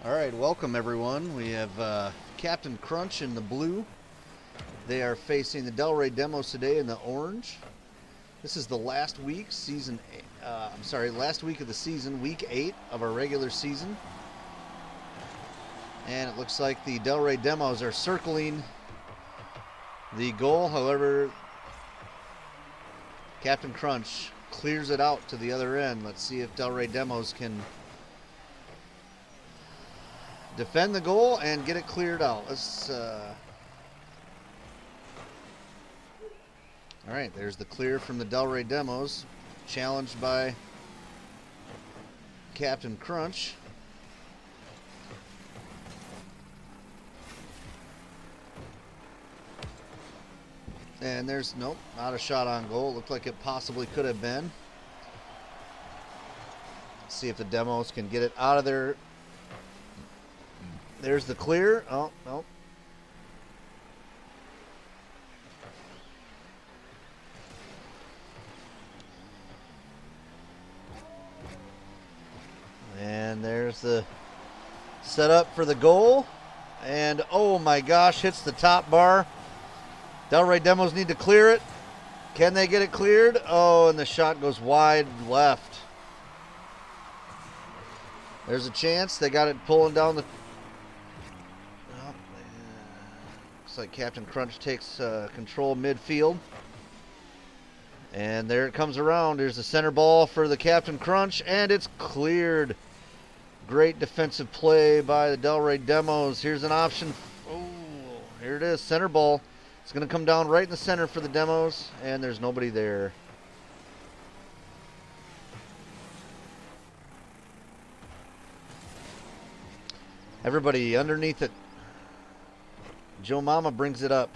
All right, welcome everyone. We have Captain Crunch in the blue. They are facing the Delray demos today in the orange. This is the last week, last week of the season, week 8 of our regular season. And it looks like the Delray demos are circling the goal. However, Captain Crunch clears it out to the other end. Let's see if Delray demos can defend the goal and get it cleared out. All right, there's the clear from the Delray demos, challenged by Captain Crunch. And there's, nope, not a shot on goal. Looked like it possibly could have been. Let's see if the demos can get it out of there. There's the clear. Oh, nope. And there's the setup for the goal. And oh my gosh, hits the top bar. Delray demos need to clear it. Can they get it cleared? Oh, and the shot goes wide left. There's a chance. They got it pulling down the... Looks like Captain Crunch takes control midfield. And there it comes around. There's the center ball for the Captain Crunch, and it's cleared. Great defensive play by the Delray demos. Here's an option. Oh, here it is, center ball. It's going to come down right in the center for the demos, and there's nobody there. Everybody underneath it. Joe Mama brings it up.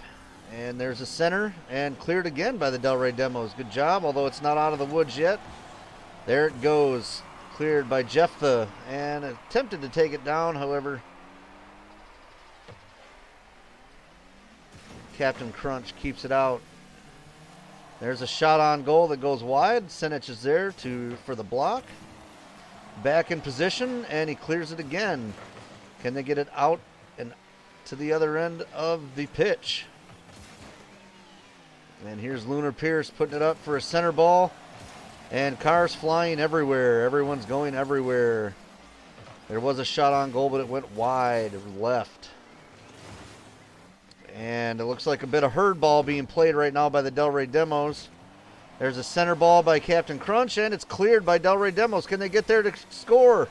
And there's a center, and cleared again by the Delray demos. Good job, although it's not out of the woods yet. There it goes. Cleared by Jephthah, and attempted to take it down, however, Captain Crunch keeps it out. There's a shot on goal that goes wide. Senich is there for the block. Back in position, and he clears it again. Can they get it out and to the other end of the pitch? And here's Lunar Pierce putting it up for a center ball. And cars flying everywhere. Everyone's going everywhere. There was a shot on goal, but it went wide left. And it looks like a bit of herd ball being played right now by the Delray demos. There's a center ball by Captain Crunch, and it's cleared by Delray demos. Can they get there to score?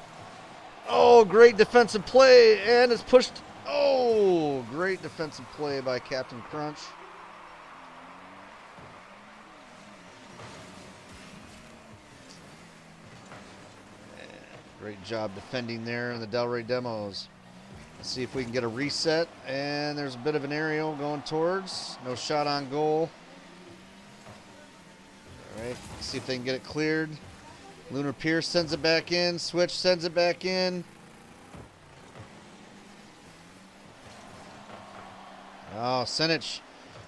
Oh, great defensive play, and it's pushed. Oh, great defensive play by Captain Crunch. Great job defending there in the Delray demos. Let's see if we can get a reset. And there's a bit of an aerial going towards. No shot on goal. All right, let's see if they can get it cleared. Lunar Pierce sends it back in. Switch sends it back in. Oh, Senich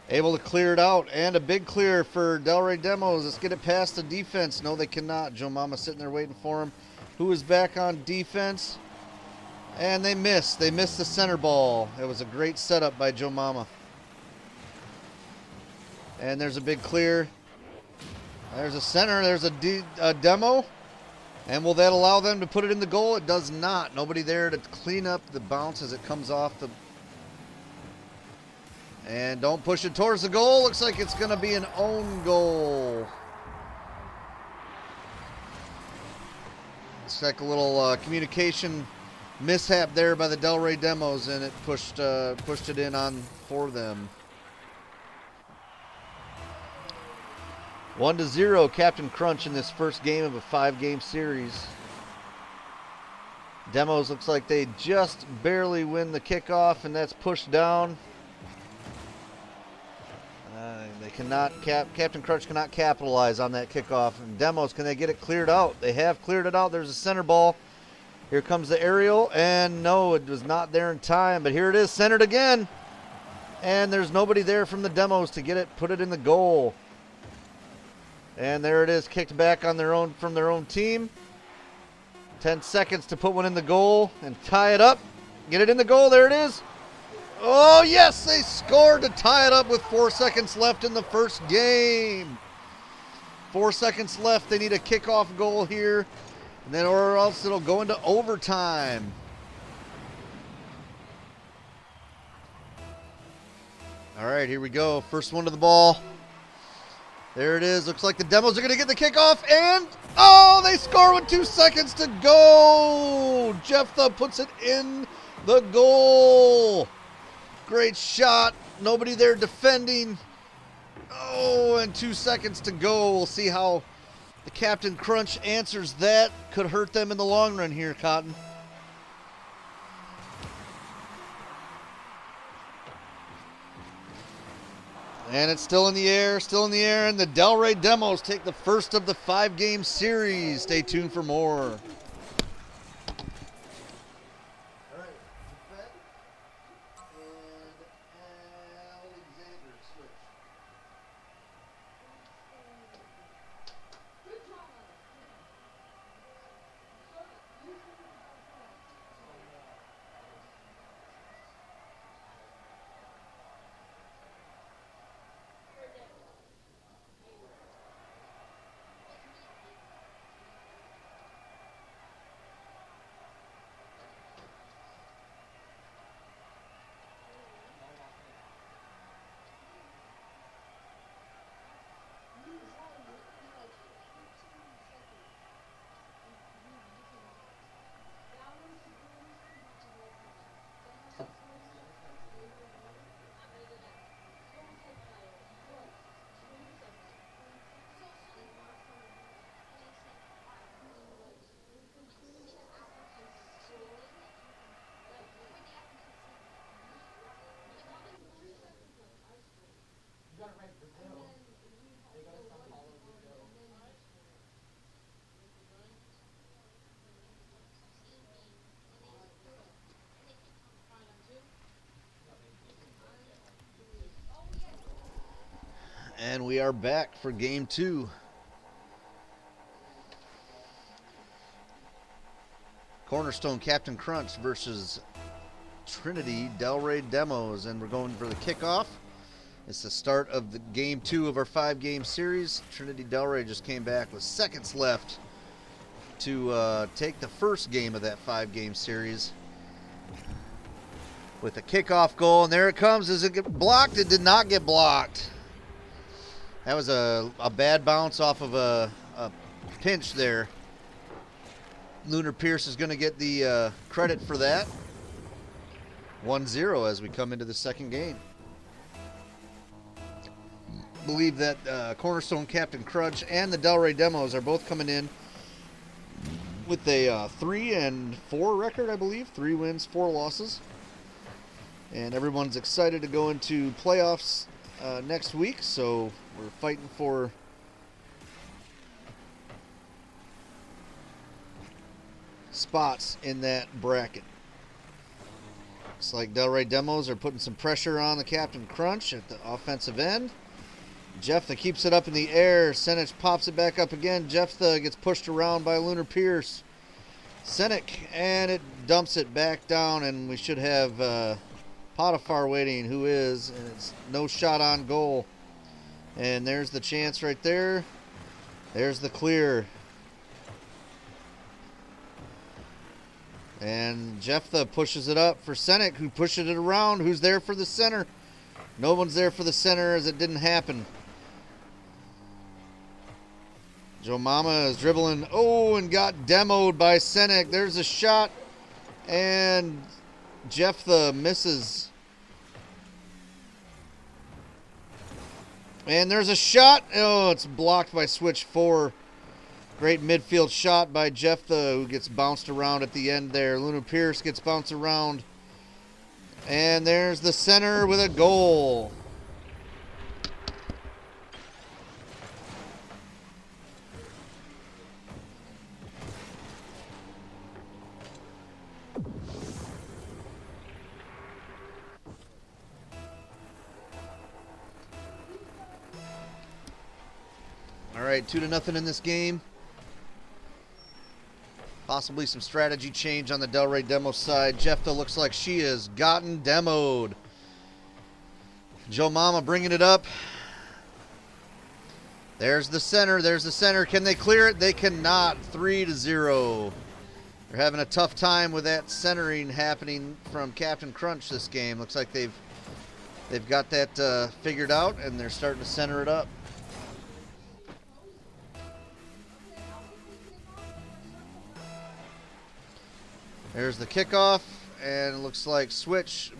able to clear it out. And a big clear for Delray demos. Let's get it past the defense. No, they cannot. Joe Mama sitting there waiting for him. Who is back on defense? And they missed. They missed the center ball. It was a great setup by Joe Mama. And there's a big clear. There's a center. There's a demo. And will that allow them to put it in the goal? It does not. Nobody there to clean up the bounce as it comes off the... And don't push it towards the goal. Looks like it's going to be an own goal. It's like a little communication mishap there by the Delray demos, and it pushed it in on for them. 1-0, Captain Crunch in this first game of a 5-game series. Demos looks like they just barely win the kickoff, and that's pushed down. They cannot Captain Crunch cannot capitalize on that kickoff. And demos, can they get it cleared out? They have cleared it out. There's a center ball. Here comes the aerial, and no, it was not there in time. But here it is, centered again, and there's nobody there from the demos to get it, put it in the goal. And there it is, kicked back on from their own team. 10 seconds to put one in the goal and tie it up. Get it in the goal. There it is. Oh, yes, they scored to tie it up with 4 seconds left in the first game. 4 seconds left. They need a kickoff goal here, and then or else it'll go into overtime. All right, here we go. First one to the ball. There it is. Looks like the Demos are going to get the kickoff, and oh, they score with 2 seconds to go. Jephthah puts it in the goal. Great shot. Nobody there defending. Oh, and 2 seconds to go. We'll see how the Captain Crunch answers that. Could hurt them in the long run here, Cotton. And it's still in the air, and the Delray Demos take the first of the 5-game series. Stay tuned for more. And we are back for game 2. Cornerstone Captain Crunch versus Trinity Delray Demos. And we're going for the kickoff. It's the start of the game 2 of our 5-game series. Trinity Delray just came back with seconds left to take the first game of that 5-game series with a kickoff goal. And there it comes. Does it get blocked? It did not get blocked. That was a bad bounce off of a pinch there. Lunar Pierce is going to get the credit for that. 1-0 as we come into the second game. Believe that Cornerstone Captain Crunch and the Delray Demos are both coming in with a 3-4 record, I believe. 3 wins, 4 losses. And everyone's excited to go into playoffs next week, so we're fighting for spots in that bracket. Looks like Delray Demos are putting some pressure on the Captain Crunch at the offensive end. Jephthah keeps it up in the air. Senich pops it back up again. Jephthah gets pushed around by Lunar Pierce. Senich, and it dumps it back down, and we should have Potiphar waiting, who is, and it's no shot on goal. And there's the chance right there. There's the clear. And Jephthah pushes it up for Senich, who pushes it around. Who's there for the center? No one's there for the center, as it didn't happen. Joe Mama is dribbling. Oh, and got demoed by Senich. There's a shot. And Jephthah misses. And there's a shot. Oh, it's blocked by switch 4. Great midfield shot by Jephthah, who gets bounced around at the end there. Lunar Pierce gets bounced around. And there's the center with a goal. All right, 2-0 in this game. Possibly some strategy change on the Delray demo side. Jefta looks like she has gotten demoed. Joe Mama bringing it up. There's the center. There's the center. Can they clear it? They cannot. 3-0. They're having a tough time with that centering happening from Captain Crunch this game. Looks like they've got that figured out, and they're starting to center it up. There's the kickoff, and it looks like Switch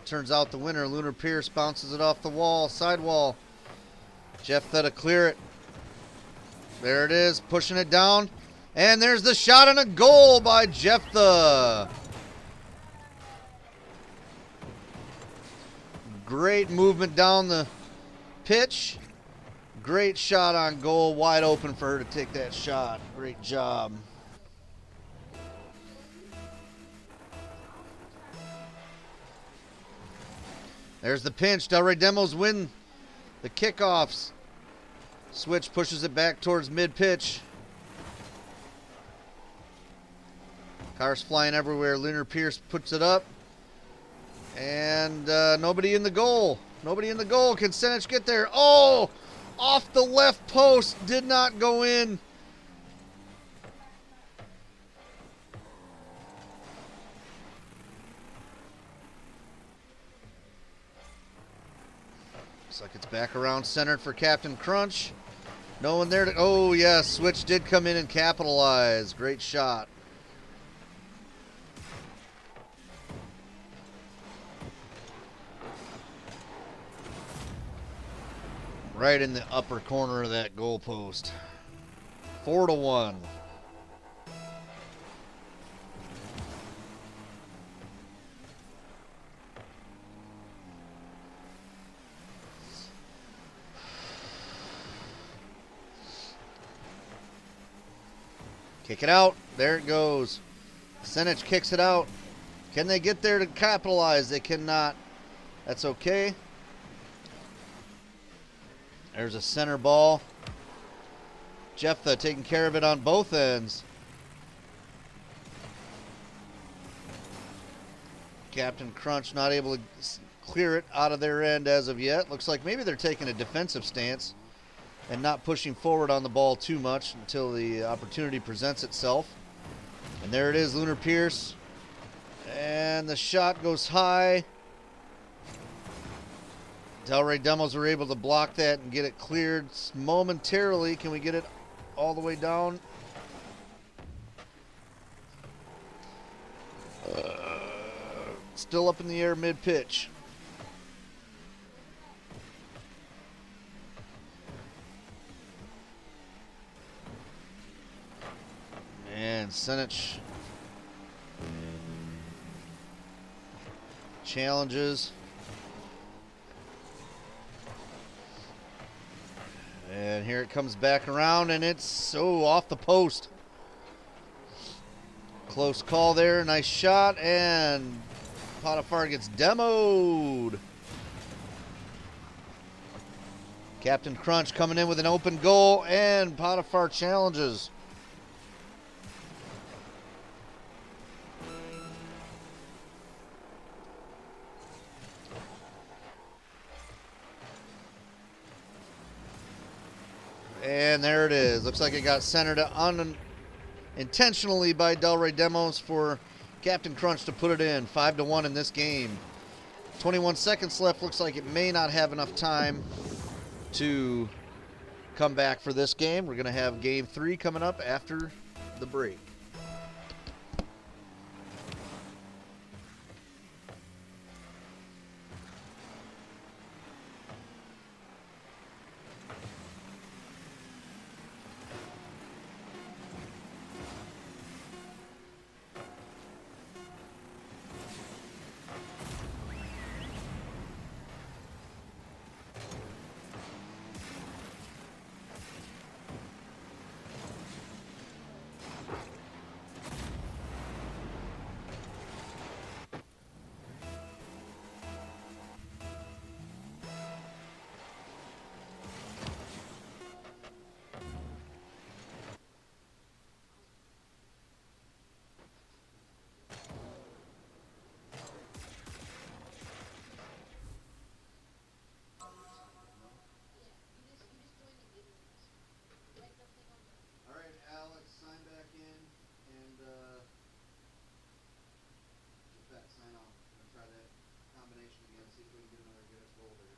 turns out the winner. Lunar Pierce bounces it off the wall, sidewall. Jefta to clear it. There it is, pushing it down. And there's the shot and a goal by Jefta. Great movement down the pitch. Great shot on goal, wide open for her to take that shot. Great job. There's the pinch. Delray Demos win the kickoffs. Switch pushes it back towards mid-pitch. Cars flying everywhere. Lunar Pierce puts it up. And nobody in the goal. Nobody in the goal. Can Senich get there? Oh! Off the left post. Did not go in. Looks like it's back around centered for Captain Crunch. No one there to... Oh, yes. Switch did come in and capitalize. Great shot. Right in the upper corner of that goal post. 4-1. Kick it out. There it goes. Senich kicks it out. Can they get there to capitalize? They cannot. That's okay. There's a center ball. Jefta taking care of it on both ends. Captain Crunch not able to clear it out of their end as of yet. Looks like maybe they're taking a defensive stance and not pushing forward on the ball too much until the opportunity presents itself. And there it is, Lunar Pierce. And the shot goes high. Delray Demos were able to block that and get it cleared momentarily. Can we get it all the way down? Still up in the air mid-pitch. And Senich challenges. And here it comes back around, and it's so off the post. Close call there, nice shot, and Potiphar gets demoed. Captain Crunch coming in with an open goal, and Potiphar challenges. And there it is. Looks like it got centered unintentionally by Delray Demos for Captain Crunch to put it in. 5-1 in this game. 21 seconds left. Looks like it may not have enough time to come back for this game. We're going to have game 3 coming up after the break. see if we can get a goal there.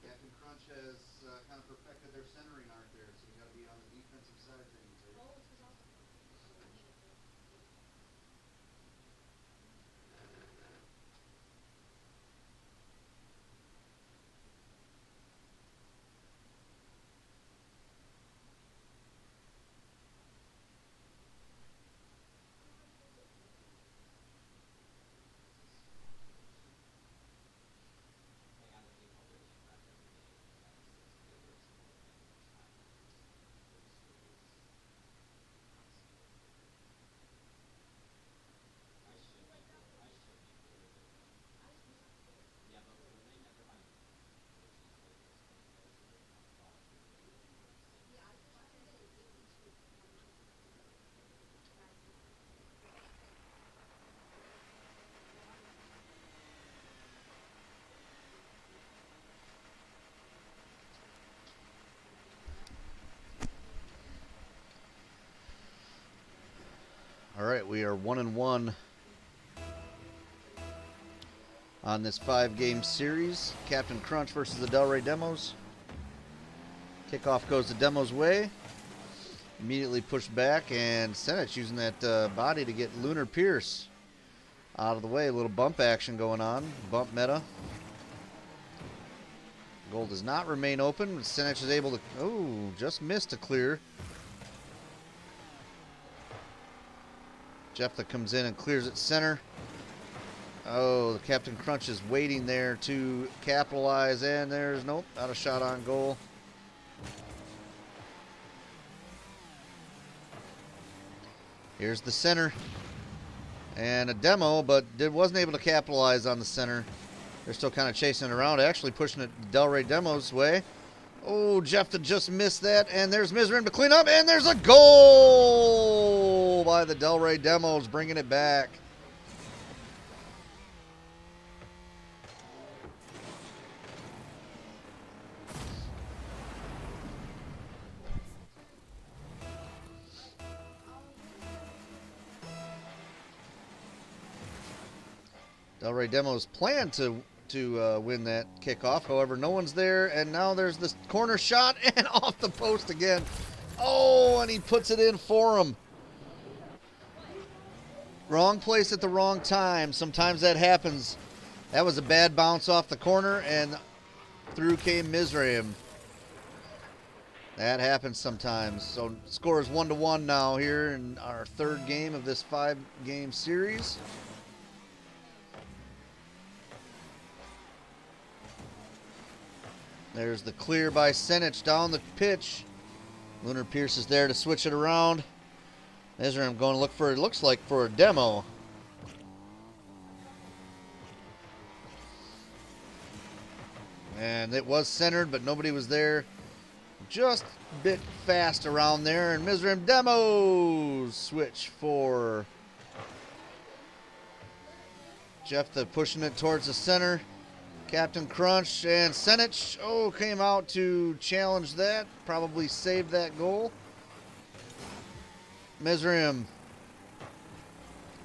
Captain Crunch has kind of perfected their centering art there, so we got to be on the defensive side of things here. All right, we are 1-1 on this 5-game series. Captain Crunch versus the Delray Demos. Kickoff goes the Demos' way. Immediately pushed back, and Senate using that body to get Lunar Pierce out of the way. A little bump action going on. Bump meta. Goal does not remain open. Senate is able to, just missed a clear. Jephthah comes in and clears it center. Oh, the Captain Crunch is waiting there to capitalize, and there's nope, not a shot on goal. Here's the center. And a demo, but wasn't able to capitalize on the center. They're still kind of chasing it around, actually pushing it Delray Demos' way. Oh, Jephthah just missed that, and there's Mizraim to clean up, and there's a goal by the Delray Demos, bringing it back. Delray Demos planned to win that kickoff. However, no one's there, and now there's this corner shot and off the post again. Oh, and he puts it in for him. Wrong place at the wrong time. Sometimes that happens. That was a bad bounce off the corner, and through came Mizraim. That happens sometimes. So score is 1-1 now here in our 3rd game of this 5-game series. There's the clear by Senich down the pitch. Lunar Pierce is there to switch it around. Mizraim going to look for, it looks like, for a demo. And it was centered, but nobody was there. Just a bit fast around there. And Mizraim demos switch for Jephthah pushing it towards the center. Captain Crunch and Senich, came out to challenge that. Probably saved that goal. Mizraim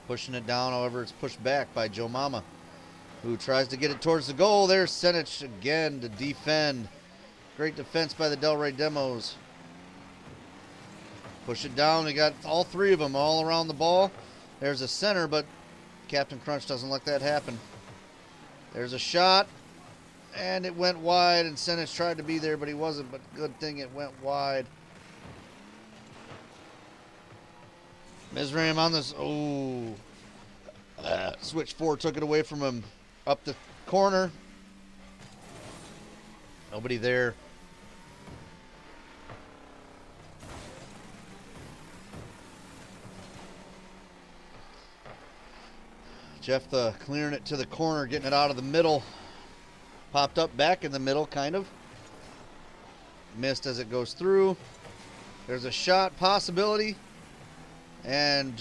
pushing it down, however, it's pushed back by Joe Mama, who tries to get it towards the goal. There's Senich again to defend. Great defense by the Delray Demos. Push it down. We got all 3 of them all around the ball. There's a center, but Captain Crunch doesn't let that happen. There's a shot, and it went wide, and Senich tried to be there, but he wasn't, but good thing it went wide. Mizraim on this, switch 4 took it away from him. Up the corner. Nobody there. Jephthah clearing it to the corner, getting it out of the middle. Popped up back in the middle, kind of. Missed as it goes through. There's a shot possibility. And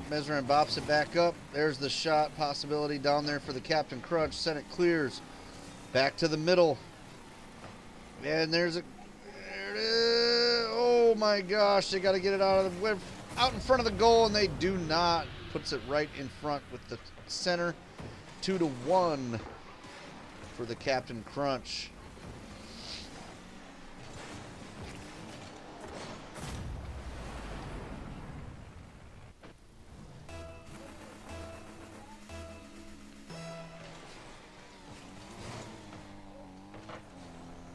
Mizraim bops it back up. There's the shot possibility down there for the Captain Crunch. Senate clears. Back to the middle. And there it is. Oh my gosh, they got to get it out in front of the goal, and they do not. Puts it right in front with the center. 2-1. for the Captain Crunch.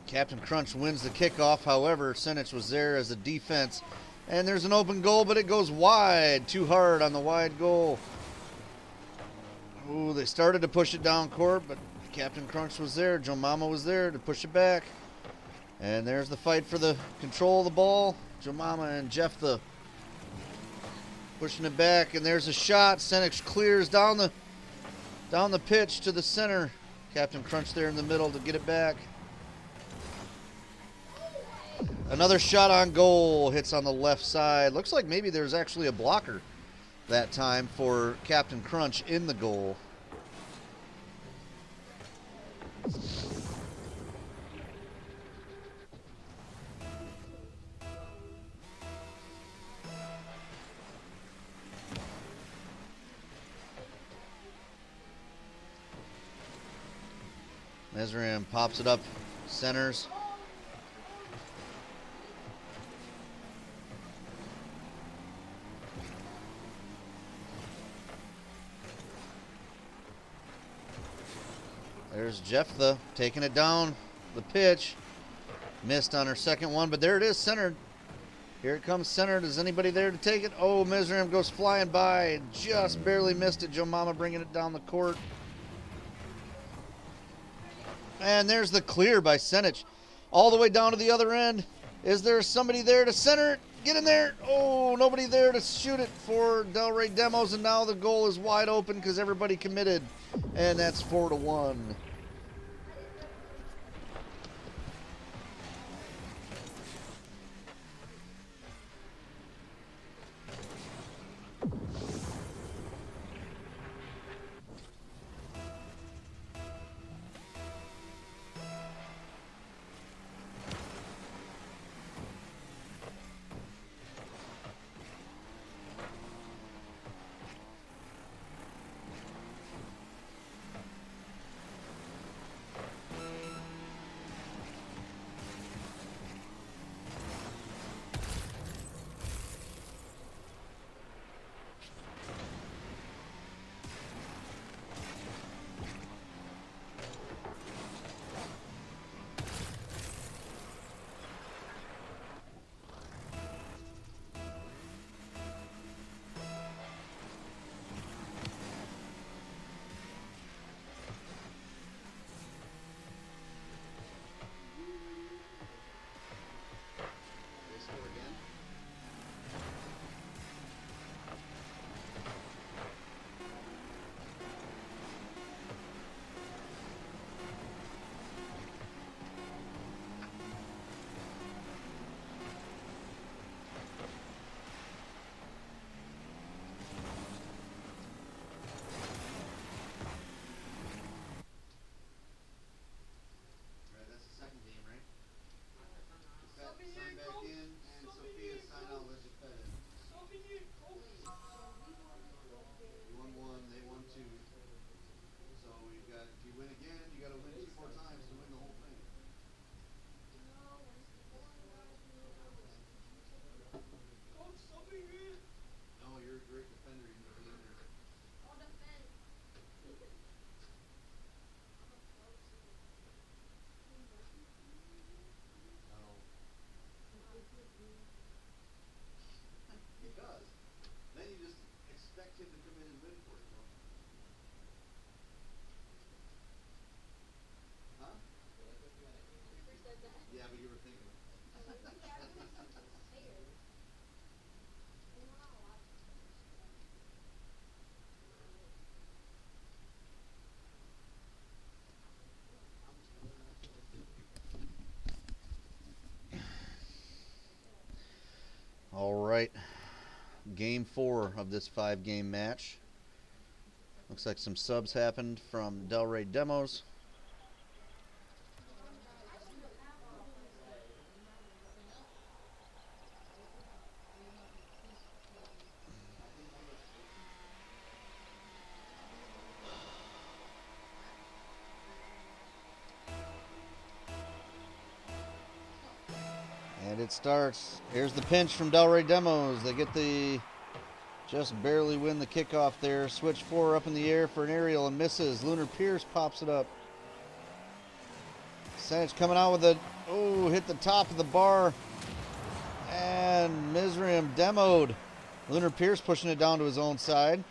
Captain Crunch wins the kickoff. However, Senich was there as a defense. And there's an open goal, but it goes wide. Too hard on the wide goal. Ooh, they started to push it down court, but Captain Crunch was there. Joe Mama was there to push it back. And there's the fight for the control of the ball. Joe Mama and Jeff pushing it back. And there's a shot. Senich clears down the pitch to the center. Captain Crunch there in the middle to get it back. Another shot on goal, hits on the left side. Looks like maybe there's actually a blocker that time for Captain Crunch in the goal. Mesram pops it up, centers. There's Jephthah taking it down the pitch. Missed on her second one, but there it is, centered. Here it comes, centered. Is anybody there to take it? Oh, Mesram goes flying by. Just barely missed it. Joe Mama bringing it down the court. And there's the clear by Senich. All the way down to the other end. Is there somebody there to center it? Get in there. Oh, nobody there to shoot it for Delray Demos, and now the goal is wide open because everybody committed. And that's 4-1. All right, game 4 of this 5-game match. Looks like some subs happened from Delray Demos. it starts. Here's the pinch from Delray Demos. They get the, just barely win the kickoff there. Switch 4 up in the air for an aerial and misses. Lunar Pierce pops it up. Sanchez coming out with it. Oh, hit the top of the bar. And Mizraim demoed. Lunar Pierce pushing it down to his own side.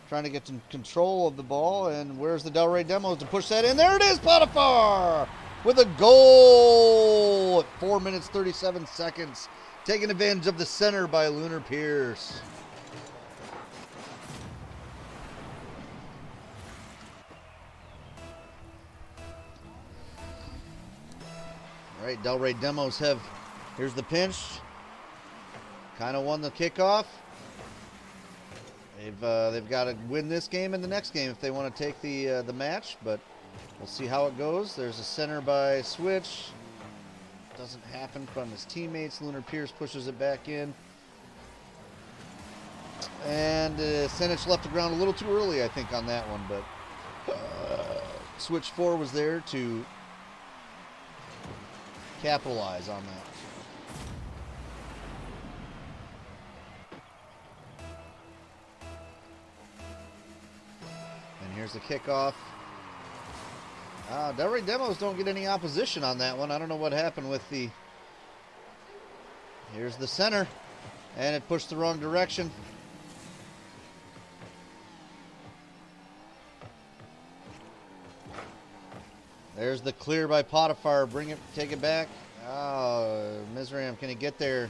Trying to get some control of the ball. And where's the Delray Demos to push that in? There it is, Potiphar! With a goal at 4 minutes, 37 seconds. Taking advantage of the center by Lunar Pierce. All right, Delray Demos have, here's the pinch. Kind of won the kickoff. They've got to win this game and the next game if they want to take the match, but we'll see how it goes. There's a center by Switch. Doesn't happen from his teammates. Lunar Pierce pushes it back in. And Senich left the ground a little too early, I think, on that one, but Switch 4 was there to capitalize on that. And here's the kickoff. Delray Demos don't get any opposition on that one. I don't know what happened with the... Here's the center. And it pushed the wrong direction. There's the clear by Potiphar. Bring it, take it back. Oh, Mizraim, can he get there?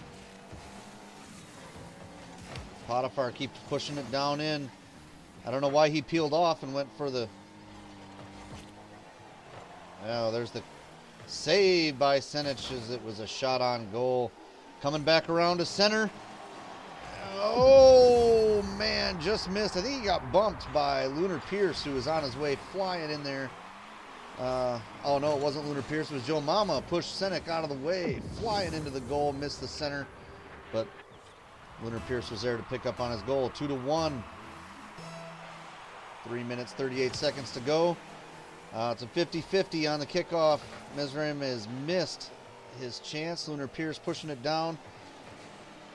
Potiphar keeps pushing it down in. I don't know why he peeled off and went for the... Oh, there's the save by Senich as it was a shot on goal. Coming back around to center. Oh, man, just missed. I think he got bumped by Lunar Pierce, who was on his way flying in there. Oh, no, it wasn't Lunar Pierce. It was Joe Mama. Pushed Senich out of the way. Flying into the goal. Missed the center. But Lunar Pierce was there to pick up on his goal. 2-1. 3 minutes, 38 seconds to go. It's a 50-50 on the kickoff. Mizraim has missed his chance. Lunar Pierce pushing it down.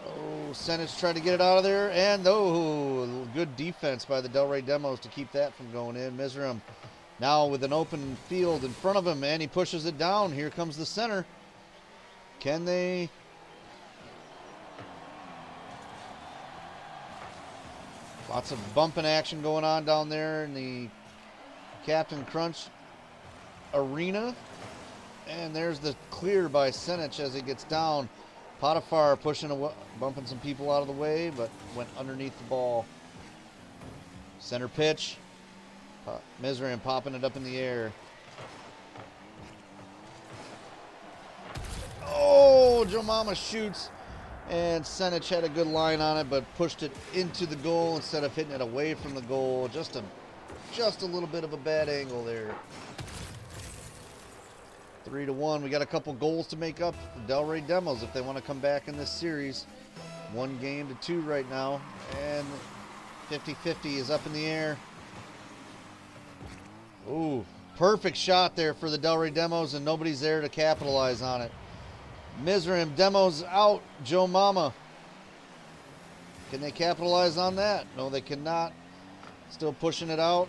Oh, Senich tried to get it out of there. And, oh, good defense by the Delray Demos to keep that from going in. Mizraim now with an open field in front of him, and he pushes it down. Here comes the center. Can they... Lots of bumping action going on down there in the Captain Crunch arena. And there's the clear by Senich as he gets down. Potiphar pushing, bumping some people out of the way, but went underneath the ball. Center pitch. Mizraim popping it up in the air. Oh, Joe Mama shoots. And Senich had a good line on it, but pushed it into the goal instead of hitting it away from the goal. Just a little bit of a bad angle there. 3-1. We got a couple goals to make up for Delray Demos if they want to come back in this series. 1-2 right now. And 50-50 is up in the air. Ooh, perfect shot there for the Delray Demos, and nobody's there to capitalize on it. Mizraim Demos out. Joe Mama. Can they capitalize on that? No, they cannot. Still pushing it out.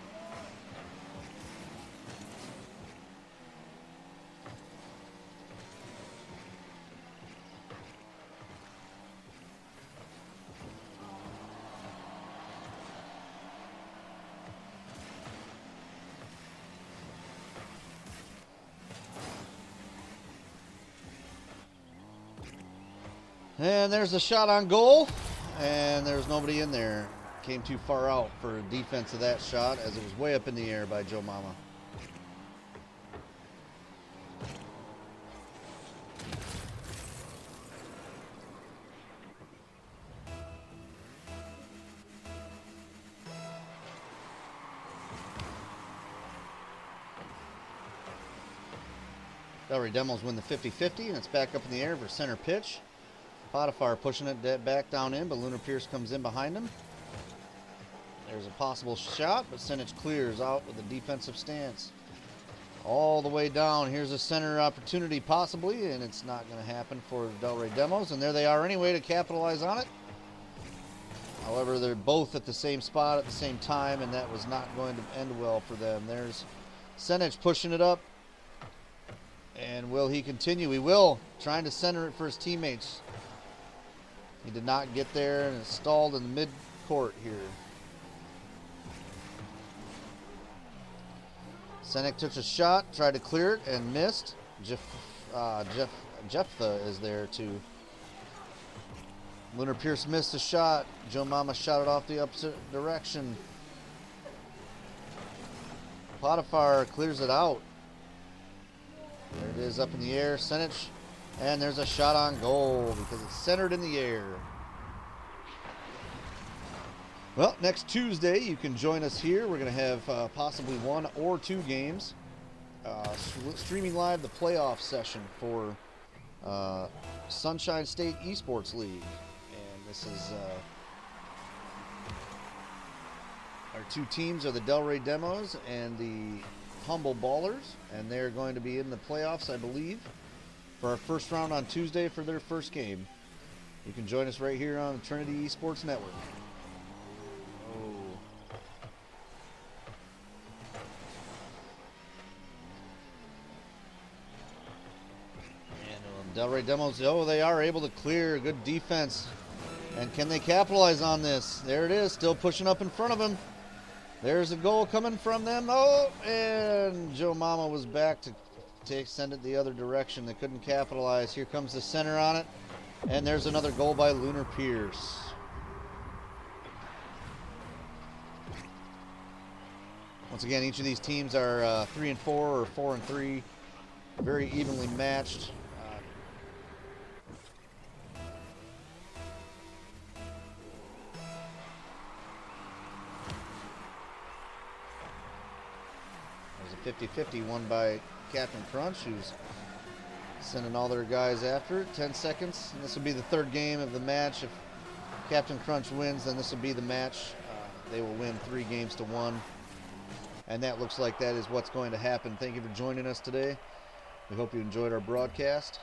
And there's a shot on goal, and there's nobody in there. Came too far out for defense of that shot as it was way up in the air by Joe Mama. Delray Demos win the 50-50, and it's back up in the air for center pitch. Potiphar pushing it back down in, but Lunar Pierce comes in behind him. There's a possible shot, but Senich clears out with a defensive stance. all the way down. Here's a center opportunity possibly, and it's not going to happen for the Delray Demos. And there they are anyway to capitalize on it. However, they're both at the same spot at the same time, and that was not going to end well for them. There's Senich pushing it up. And will he continue? He will. Trying to center it for his teammates. He did not get there, and it's stalled in the mid-court here. Senich took a shot, tried to clear it, and missed. Jephthah is there too. Lunar Pierce missed a shot. Joe Mama shot it off the opposite direction. Potiphar clears it out. There it is up in the air. Senich. And there's a shot on goal because it's centered in the air. Well, next Tuesday you can join us here. We're going to have possibly 1 or 2 games. Streaming live the playoff session for Sunshine State eSports League. And this is our 2 teams are the Delray Demos and the Humble Ballers, and they're going to be in the playoffs, I believe, for our first round on Tuesday for their first game. You can join us right here on the Trinity eSports Network. And Delray Demos, they are able to clear. Good defense. And can they capitalize on this? There it is, still pushing up in front of him. There's a goal coming from them. Oh, and Joe Mama was back to send it the other direction. They couldn't capitalize. Here comes the center on it. And there's another goal by Lunar Pierce. Once again, each of these teams are 3 and 4 or 4 and 3. Very evenly matched. There's a 50-50 won by Captain Crunch, who's sending all their guys after it. 10 seconds. And this will be the 3rd game of the match. If Captain Crunch wins, then this will be the match. They will win 3 games to 1. And that looks like that is what's going to happen. Thank you for joining us today. We hope you enjoyed our broadcast.